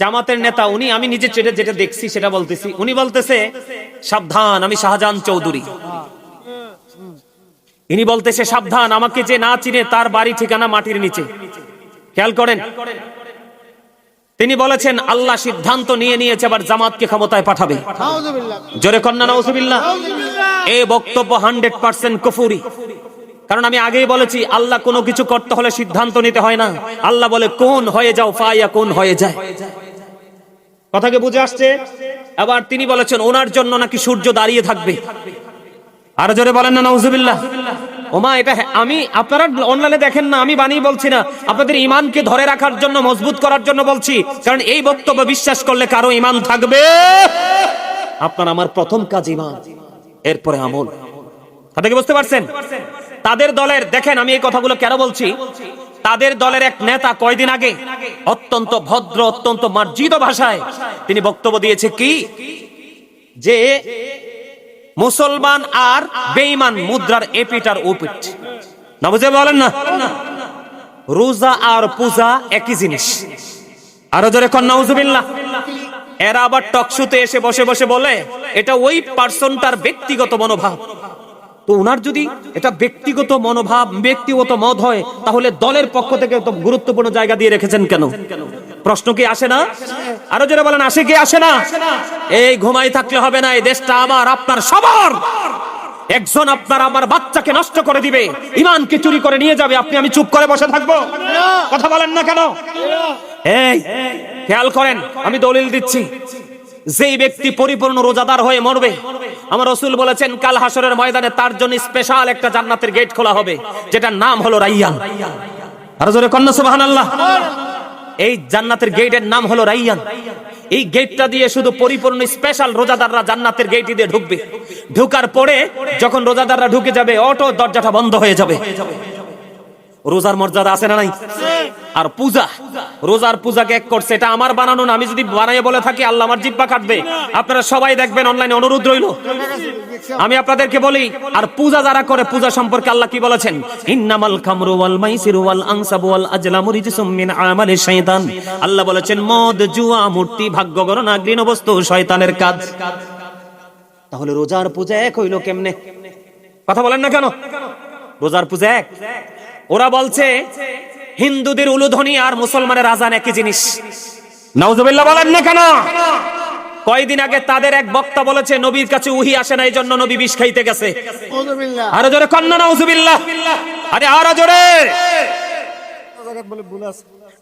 জামাতের নেতা উনি, আমি নিজে যেটা দেখছি সেটা বলতেছি, উনি বলতেছে সাবধান আমি শাহজাহান চৌধুরী, ইনি বলতেছে সাবধান আমাকে যে না চিনে তার বাড়ি ঠিকানা মাটির নিচে। খেয়াল করেন, তিনি বলেছেন আল্লাহ সিদ্ধান্ত নিয়ে নিয়েছে আবার জামাতকে ক্ষমতায় পাঠাবে। জোরে কন্যা নাউজুবিল্লাহ। এই বক্তব্য 100% কুফরি। কারণ আমি আগেই বলেছি আল্লাহ কোনো কিছু করতে হলে সিদ্ধান্ত নিতে হয় না, আল্লাহ বলে কোন হয়ে যাও, ফায়াকুন হয়ে যায়। কথা কি বুঝে আসছে? আবার তিনি বলেছেন ওনার জন্য নাকি সূর্য দাঁড়িয়ে থাকবে। আর জোরে বলেন না নাউজুবিল্লাহ। ওমা, এটা আমি, আপনারা অনলাইনে দেখেন না, আমি বানিয়ে বলছি না, আপনাদের ঈমানকে ধরে রাখার জন্য, মজবুত করার জন্য বলছি। কারণ এই বক্তব্য বিশ্বাস করলে কারো ঈমান থাকবে। আপনার আমার প্রথম কাজ ঈমান, এরপরে আমল। কথা কি বুঝতে পারছেন? তাদের দলের, দেখেন আমি এই কথাগুলো কেন বলছি, তাদের দলের এক নেতা কয়দিন আগে অত্যন্ত ভদ্র, অত্যন্ত মার্জিত ভাষায় তিনি বক্তব্য দিয়েছে কি, যে মুসলমান আর বেঈমান মুদ্রার এপিট আর ওপিট। না বুঝে বলেন না, রোজা আর পূজা একই জিনিস। আরো জোরে কন নাউজুবিল্লাহ। এরা আবার টকশোতে এসে বসে বসে বলে এটা ওই পার্সনটার ব্যক্তিগত মনোভাব। তো ওনার যদি এটা ব্যক্তিগত মনোভাব, ব্যক্তিগত মত হয়, তাহলে দলের পক্ষ থেকে তো গুরুত্বপূর্ণ জায়গা দিয়ে রেখেছেন কেন? প্রশ্ন কি আসে না? আরো যারা বলেন আসে কি আসে না? এই ঘুমাই থাকলে হবে না, এই দেশটা আমার আপনার সবার। একজন আপনার আমার বাচ্চাকে নষ্ট করে দিবে, ঈমানকে চুরি করে নিয়ে যাবে, আপনি আমি চুপ করে বসে থাকবো? কথা বলেন না কেন? এই খেয়াল করেন, আমি দলিল দিচ্ছি, যেই ব্যক্তি পরিপূর্ণ রোজাদার হয়ে মরবে, আমার রাসূল বলেছেন কাল হাসরের ময়দানে তার জন্য স্পেশাল একটা জান্নাতের গেট খোলা হবে, যেটার নাম হলো রাইয়ান। আর জোরে কন্না সুবহানাল্লাহ। এই জান্নাতের গেটের নাম হলো রাইয়ান। এই গেটটা দিয়ে শুধু পরিপূর্ণ স্পেশাল রোজাদাররা জান্নাতের গেট দিয়ে ঢুকবে। ঢোকার পরে যখন রোজাদাররা ঢুকে যাবে, অটো দরজাটা বন্ধ হয়ে যাবে। রোজার মর্যাদা আছে না নাই? আর পূজা, রোজার পূজাকে এক করছে, এটা আমার বানানো না। আমি যদি বানাইয়ে বলে থাকি আল্লাহ আমার জিহ্বা কাটবে। আপনারা সবাই দেখবেন অনলাইনে, অনুরোধ রইল। আমি আপনাদেরকে বলি, আর পূজা যারা করে, পূজা সম্পর্কে আল্লাহ কি বলেছেন? ইন্নামাল খামরু ওয়াল মাইসিরু ওয়াল আনসাবু ওয়াল আজলামু রিজসুম মিন আমালিশ শাইতান। আল্লাহ বলেছেন মদ, জুয়া, মূর্তি, ভাগ্য গণনা, ঘৃণ্য বস্তু শয়তানের কাজ। তাহলে রোজার পূজা এক হইল কেমনে? কথা বলেন না কেন? রোজার পূজা এক। ওরা বলছে হিন্দুদের উলুধ্বনি আর মুসলমানের আযান একই জিনিস। নাউজুবিল্লাহ বলেন না কেন? কয়দিন আগে তাদের এক বক্তা বলেছে নবীর কাছে ওহী আসে না, এইজন্য নবী বিষ খাইতে গেছে। নাউজুবিল্লাহ। আরো জোরে কন্না নাউজুবিল্লাহ। আরে আরো জোরে।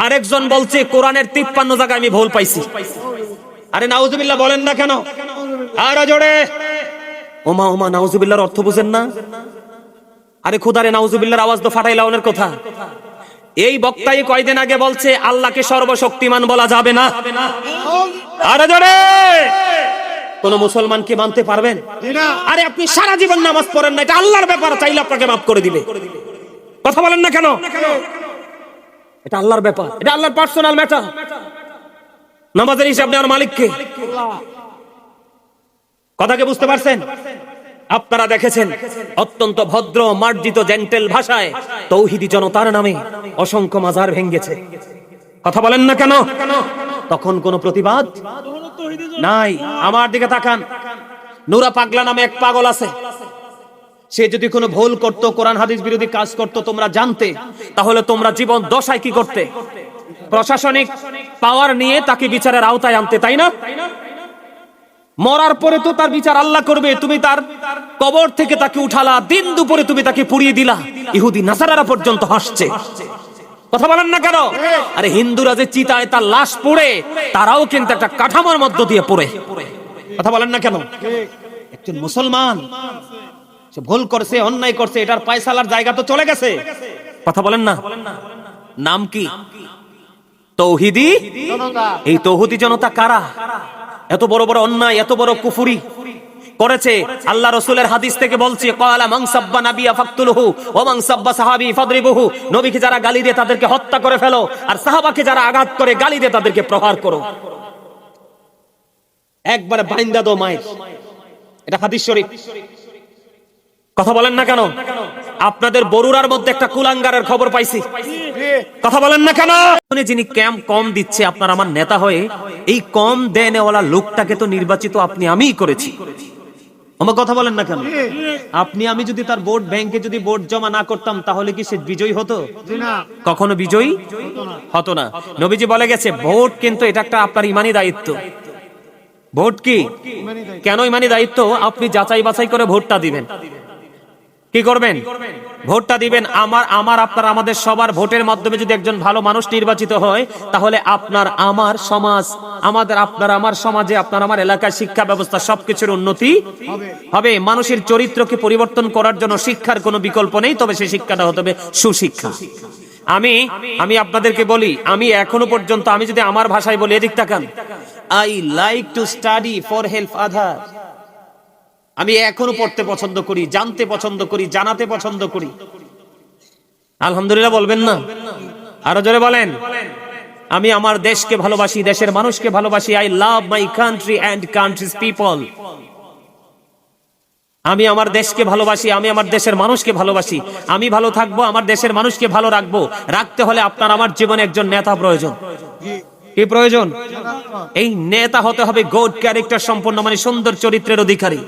আরেকজন বলছে কোরআনের 53 জায়গায় আমি ভুল পাইছি। আরে নাউজুবিল্লাহ বলেন না কেন? আরো জোরে। ওমা ওমা, নাউজুবিল্লাহর অর্থ বুঝেন না? আরে খোদারে, নাউজুবিল্লাহর আওয়াজ তো ফাটাই লাউনের কথা। এই বক্তাই কয়দিন আগে বলছে আল্লাহকে সর্বশক্তিমান বলা যাবে না। আরে জোরে। কোন মুসলমান কি মানতে পারবেন? আরে আপনি সারা জীবন নামাজ পড়েন না, এটা আল্লাহর ব্যাপার, চাইলে আপনাকে মাফ করে দিবে। কথা বলেন না কেন? এটা আল্লাহর ব্যাপার, এটা আল্লাহর পার্সোনাল ম্যাটার। নামাজের হিসাব নেওয়ার মালিক কে? কথা কি বুঝতে পারছেন? আপনারা দেখেছেন অত্যন্ত ভদ্র, মার্জিত, জেন্টেল ভাষায় তৌহিদি জনতার নামে অসংখ্য মাজার ভেঙ্গেছে। কথা বলেন না কেন? তখন কোনো প্রতিবাদ নাই। আমার দিকে তাকান, নুরা পাগলা নামে এক পাগল আছে। সে যদি কোনো ভুল করতো, কোরআন হাদিস বিরোধী কাজ করতো, তোমরা জানতে, তাহলে তোমরা জীবন দশায় কি করতে? প্রশাসনিক পাওয়ার নিয়ে তাকে বিচারের আওতায় আনতে, তাই না? মরার পরে তো তার বিচার আল্লাহ করবে। তুমি তার কবর থেকে তাকে উঠালা, দিন দুপুরে তুমি তাকে পুড়িয়ে দিলা, ইহুদি নাসারারা পর্যন্ত হাসছে। কথা বলেন না কেন? আরে হিন্দুরা যে চিতায় তার লাশ পড়ে, তারাও কিন্তু একটা কাঠামোর মধ্য দিয়ে পড়ে। কথা বলেন না কেন? একজন মুসলমান সে ভুল করছে, অন্যায় করছে, এটার ফয়সালার জায়গা তো চলে গেছে। কথা বলেন না? নাম কি? তৌহিদি। এই তৌহিদি জনতা কারা? এত বড় বড় অন্যায়, এত বড় কুফরি করেছে। আল্লাহ রাসূলের হাদিস থেকে বলছি, ক্বালা মান সাব্বা নাবিয়া ফাকতুলহু ওয়া মান সাব্বা সাহাবী ফাদরিবুহু। নবীকে যারা গালি দেয় তাদেরকে হত্যা করে ফেলো, আর সাহাবাকে যারা আঘাত করে গালি দেয় তাদেরকে প্রহার করো। একবারে বাইন্দা দাও মায়ের। এটা হাদিস শরীফ। কথা বলেন না কেন? আপনাদের বরুড়ার মধ্যে একটা কুলাঙ্গারের খবর পাইছি। কথা বলেন না কেন? যিনি কম দিচ্ছে আপনার আমার নেতা হয়ে, এই কম দেনেওয়ালা লোকটাকে তো নির্বাচিত আপনি আমিই করেছি। আমার কথা বলেন না কেন? আপনি আমি যদি তার ভোট ব্যাংকে যদি ভোট জমা না করতাম তাহলে কি সে বিজয়ী হতো? কখনো বিজয়ী হতো না। নবীজি বলে গেছে ভোট কিন্তু এটা একটা আপনার ইমানি দায়িত্ব। ভোট কি কেন ইমানি দায়িত্ব? আপনি যাচাই বাছাই করে ভোটটা দিবেন। কি করবেন? ভোটটা দিবেন। আমার আপনার আমাদের সবার ভোটের মাধ্যমে যদি একজন ভালো মানুষ নির্বাচিত হয়, তাহলে আপনার আমার সমাজ, আমাদের আপনার আমার সমাজে, আপনার আমার এলাকায় শিক্ষা ব্যবস্থা সবকিছুর উন্নতি হবে। মানুষের চরিত্রকে পরিবর্তন করার জন্য শিক্ষার কোনো বিকল্প নেই, তবে সেই শিক্ষাটা হতে হবে সুশিক্ষা। আমি আপনাদেরকে বলি, আমি এখনো পর্যন্ত, আমি যদি আমার ভাষায় বলি, এদিক তাকান, I like to study for help আদার। আমি এখনো পড়তে পছন্দ করি, জানতে পছন্দ করি, জানাতে পছন্দ করি। আলহামদুলিল্লাহ বলবেন না? আরো জোরে বলেন। আমি আমার দেশকে ভালোবাসি, দেশের মানুষকে ভালোবাসি। I love my country and countries people. আমি আমার দেশকে ভালোবাসি, আমি আমার দেশের মানুষকে ভালোবাসি। আমি ভালো থাকবো, আমার দেশের মানুষকে ভালো রাখবো। রাখতে হলে আপনার আমার জীবনে একজন নেতা প্রয়োজন। কি প্রয়োজন? এই নেতা হতে হবে গুড ক্যারেক্টার সম্পন্ন, মানে সুন্দর চরিত্রের অধিকারী।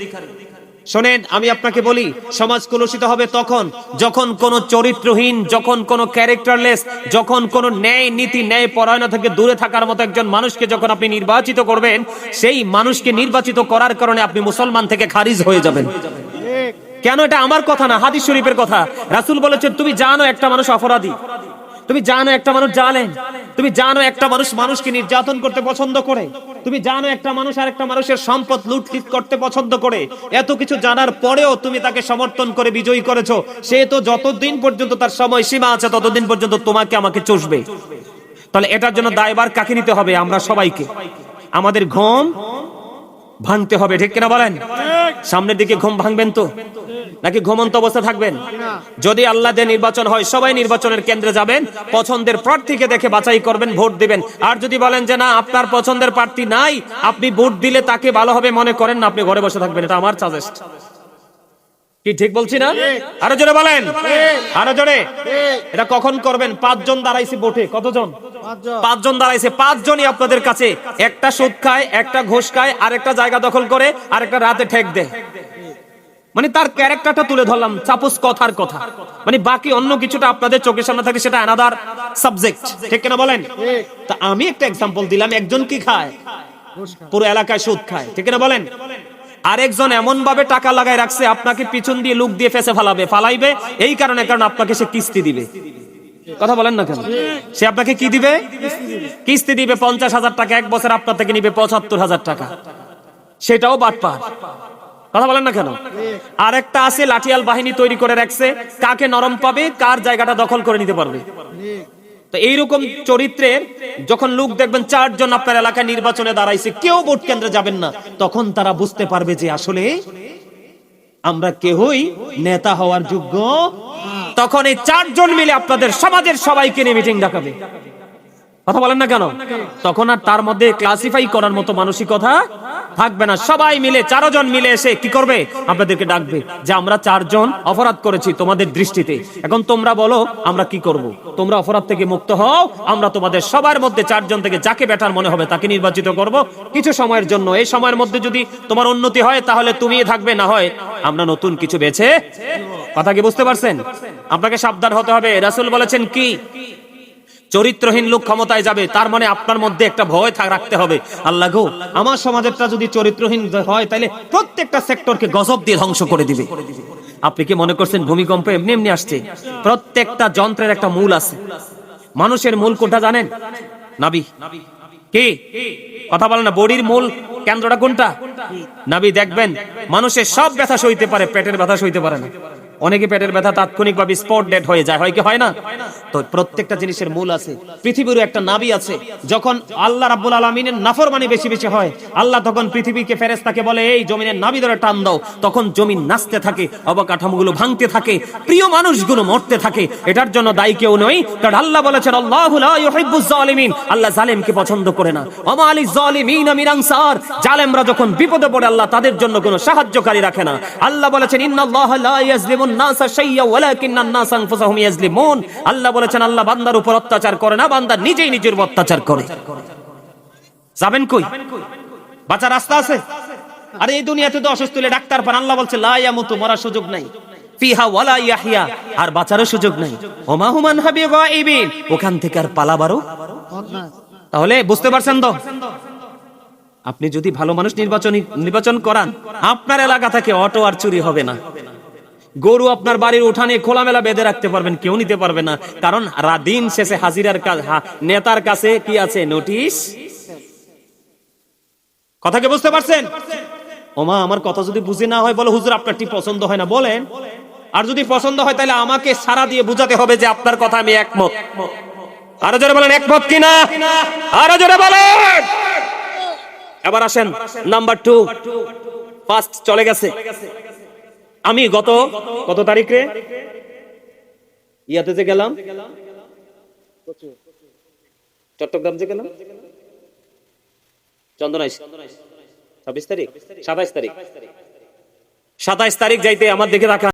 শোনেন, আমি আপনাকে বলি, সমাজ কলুষিত হবে তখন যখন কোন চরিত্রহীন, যখন কোন ক্যারেক্টারলেস, যখন কোন ন্যায় নীতি, ন্যায় পরায়ণ থেকে দূরে থাকার মতো একজন মানুষকে যখন আপনি নির্বাচিত করবেন, সেই মানুষকে নির্বাচিত করার কারণে আপনি মুসলমান থেকে খারিজ হয়ে যাবেন। কেন? এটা আমার কথা না, হাদিস শরীফের কথা। রাসূল বলেছেন, তুমি জানো একটা মানুষ অপরাধী, তুমি জানো একটা মানুষ জালেম, তুমি জানো একটা মানুষ মানুষকে নির্যাতন করতে পছন্দ করে, তুমি জানো একটা মানুষ আরেকটা মানুষের সম্পদ লুটলিট করতে পছন্দ করে। এত কিছু জানার পরেও তুমি তাকে সমর্থন করে বিজয়ী করেছো। সে তো যতদিন পর্যন্ত তার সময় সীমা আছে ততদিন পর্যন্ত তোমাকে আমাকে চষবে। তাহলে এটার জন্য দায়ভার কাকে নিতে হবে? আমরা সবাইকে। আমাদের ঘুম ভাঙতে হবে, ঠিক কিনা বলেন? সামনের দিকে ঘুম ভাঙবেন তো, নাকি ঘুমন্ত অবস্থা থাকবেন? যদি আল্লাহ দিয়ে নির্বাচন হয়, সবাই নির্বাচনের কেন্দ্রে যাবেন, পছন্দের প্রার্থীকে দেখে বাছাই করবেন, ভোট দিবেন। আর যদি বলেন যে না, আপনার পছন্দের প্রার্থী নাই, আপনি ভোট দিলে তাকে ভালোভাবে মনে করেন না, আপনি ঘরে বসে থাকবেন। এটা আমার সাজেস্ট। কি ঠিক বলছি না? আরো জোরে বলেন, আরো জোরে। এটা কখন করবেন? 5 জন দাঁড়াইছে ভোটে। কতজন? 5 জন দাঁড়াইছে। 5 জনই আপনাদের কাছে একটা সুদ খায়, একটা ঘুষ খায়, আরেকটা জায়গা দখল করে, আরেকটা রাতে ঠেক দেয়। মানে তার ক্যারেক্টারটা তুলে ধরলাম, সাপোজ কথার কথা, মানে বাকি অন্য কিছুটা আপনাদের চোখের সামনে থাকে, সেটা অ্যানাদার সাবজেক্ট, ঠিক কিনা বলেন? তা আমি একটা এক্সাম্পল দিলাম, একজন কি খায়? পুরো এলাকায় সুদ খায়, ঠিক কিনা বলেন? আরেকজন এমন ভাবে টাকা লাগায় রাখছে, আপনাকে পিছন দিয়ে লুক দিয়ে ফেসে ফালাইবে, এই কারণে, কারণ আপনাকে সে কিস্তি দিবে। কথা বলেন না কেন? সে আপনাকে কি দিবে? কিস্তি দিবে। 50,000 টাকা এক বছর আপনার থেকে নিবে 75,000 টাকা। সেটাও বাটপার। কথা বলেন না কেন? আরেকটা আছে লাঠিয়াল বাহিনী তৈরি করে রাখছে, কাকে নরম পাবে, কার জায়গাটা দখল করে নিতে পারবে। তো এইরকম চরিত্রের যখন লোক দেখবেন 4 জন আপনার এলাকায় নির্বাচনে দাঁড়াইছে, কেউ ভোট কেন্দ্রে যাবেন না, তখন তারা বুঝতে পারবে যে আসলে আমরা কেউই নেতা হওয়ার যোগ্য। তখন এই 4 জন মিলে আপনাদের সমাজের সবাইকে নিয়ে মিটিং ডাকাবে। কথা বলেন না কেন? তখন আর তার মধ্যে ক্লাসিফাই করার মতো মানসিকতা থাকবে না। সবাই মিলে 4 জন মিলে এসে কি করবে? আপনাদেরকে ডাকবে যে আমরা 4 জন অপরাধ করেছি তোমাদের দৃষ্টিতে, এখন তোমরা বলো আমরা কি করব। তোমরা অপরাধ থেকে মুক্ত হও, আমরা তোমাদের সবার মধ্যে 4 জন থেকে যাকে বেটার মনে হবে তাকে নির্বাচিত করব কিছু সময়ের জন্য। এই সময়ের মধ্যে যদি তোমার উন্নতি হয় তাহলে তুমিই থাকবে, না হয় আমরা নতুন কিছু বেছে। কথা কি বুঝতে পারছেন? আপনাকে সাবধান হতে হবে। রাসূল বলেছেন কি, চরিত্রহীন লোক ক্ষমতায় যাবে, তার মানে আপনার মধ্যে একটা ভয় রাখতে হবে, আল্লাহ গো আমার সমাজেরটা যদি চরিত্রহীন হয় তাহলে প্রত্যেকটা সেক্টরকে গজব দিয়ে ধ্বংস করে দিবে। আপনি কি মনে করছেন ভূমিকম্প এমনি এমনি আসছে? প্রত্যেকটা যন্ত্রের একটা মূল আছে। মানুষের মূল কোনটা জানেন? নাভি। কি কথা বলেন না? বডির মূল কেন্দ্রটা কোনটা? নাভি। দেখবেন মানুষের সব ব্যথা সইতে পারে, পেটের ব্যথা সইতে পারে না। অনেকে পেটের ব্যথা তাৎক্ষণিকভাবে স্পট ডেড হয়ে যায়, হয় কি হয় না? তো প্রত্যেকটা জিনিসের মূল আছে। পৃথিবীরও একটা নাভি আছে। যখন আল্লাহ রাব্বুল আলামিনের নাফরমানি বেশি বেশি হয়, আল্লাহ তখন পৃথিবীকে, ফেরেশতাকে বলে এই জমিনের নাভি ধরে টান দাও। তখন জমিন নাচতে থাকে, অবকাঠামোগুলো ভাঙতে থাকে, প্রিয় মানুষগুলো মরতে থাকে। এটার জন্য দায়ী কেউ নয়, কারণ আল্লাহ বলেছেন আল্লাহু লা ইউহিব্বুজ জালিমিন, আল্লাহ জালেমকে পছন্দ করে না। ওয়া মা লিজ জালিমিনা মিন আনসার, জালেমরা যখন বিপদে পড়ে আল্লাহ তাদের জন্য কোনো সাহায্যকারী রাখে না। আল্লাহ বলেছেন ইন্নাল্লাহা লা ইয়াজলিমুন নাসা শাইয়্যা ওয়ালাকিন্নান নাসা আনফুসাহুম ইয়াজলিমুন, আল্লাহ বলেছেন বলেছেন আল্লাহ বান্দার উপর অত্যাচার করে না, বান্দা নিজেই নিজের উপর অত্যাচার করে। যাবেন কই? বাঁচার রাস্তা আছে? আরে এই দুনিয়াতে তো অসুস্থ হলে ডাক্তার পান, আল্লাহ বলছে লা ইয়ামুতু, মরার সুযোগ নাই, ফিহা ওয়ালা ইয়াহইয়া, আর বাঁচারও সুযোগ নাই, ওমা হুমান হাবি গায়বিন, ওখান থেকে আর পালাবারও। তাহলে বুঝতে পারছেন তো, আপনি যদি ভালো মানুষ নির্বাচন করান, আপনার এলাকা থেকে অটো আর চুরি হবে না, গরু আপনার বাড়ির উঠানে খোলামেলা বেঁধে রাখতে পারবেন, কেউ নিতে পারবে না, কারণ দিন শেষে হাজিরার নেতার কাছে কি আছে? নোটিশ। কথা কি বুঝতে পারছেন? ওমা আমার কথা যদি বুঝে না হয় বলো হুজুর আপনারটি পছন্দ হয় না, বলেন। আর যদি পছন্দ হয় তাহলে আমাকে সারা দিয়ে বুঝাতে হবে যে আপনার কথা আমি একমত। আরো জোরে বলেন একমত কিনা, আরো জোরে বলেন। এবার আসেন নাম্বার 2, ফার্স্ট চলে গেছে। আমি কত তারিখে ইয়াতে যে গেলাম, চট্টগ্রাম যে গেলাম, চন্দনাইশ 26 তারিখ, 27 তারিখ যাইতে আমার দিকে রাখা